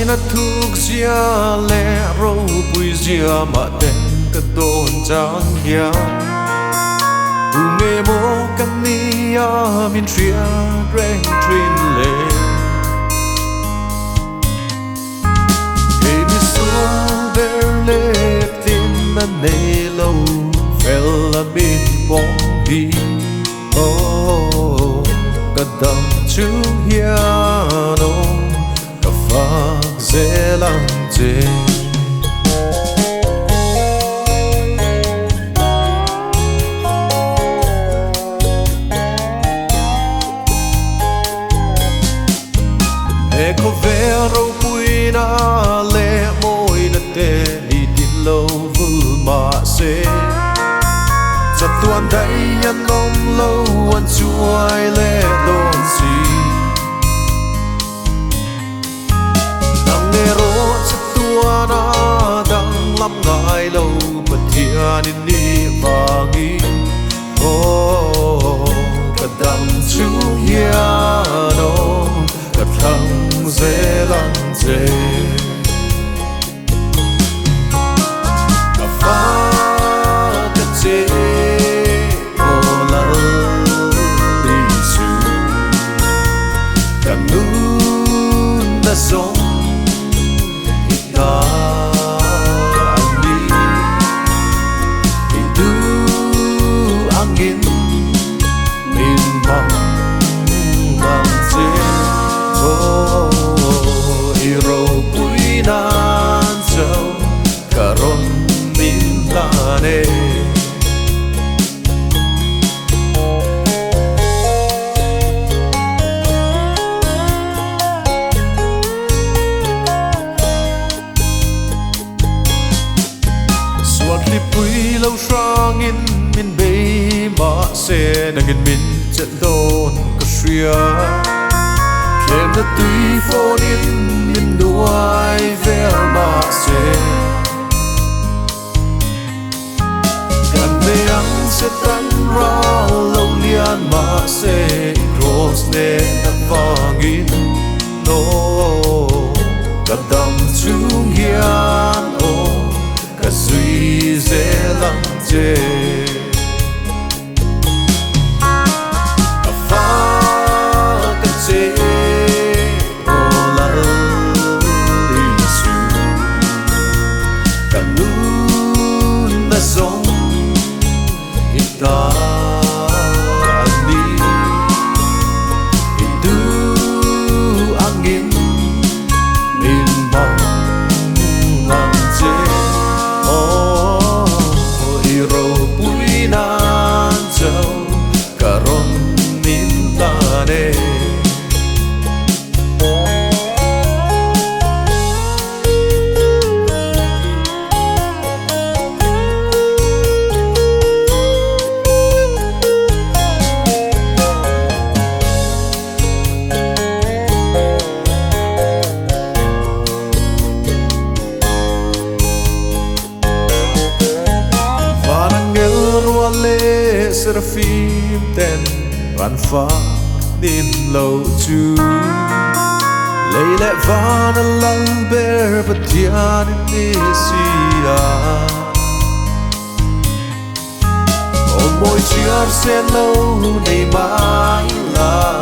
na thuk zia le ro pui zia ma ten ka don chang ya tu nge mo kan ni ya min tria reng trin le hey mi su der le tin na ne lo fel a min bong hi oh ka dam chu ya no ka fa ze lang je Eko vero puina le moi na te ni tin lo vu ma se Cha tuan dai an nom lo an chuai le don si Dang ne ro cha tuana dang lam ngai lo patian in ni vangi Oh ka dam chu ya no ka thang dễ lắm dễ cà phá cà chê ô la đi su cà nún đã sống ta ăn đi du angin min bang bang dễ Iro pui nan châu karon min lane Suat li pui lâu sang in min be ma se nagin min chet don ka shria Kem na tui phone in min duai ver ma se Kan me ang se tan ra lâu lian ma se Cross ne na vangin no Ka dam chung hian o Ka sui ze lang je Ka fa ka che sống ta đi itu angin min bang lang je oh iro pui nan châu karon min lane Seraphim ten ran fa din lâu chu lấy lẽ van lăng ber batian in sia ôm môi chia sen lâu đầy mãi là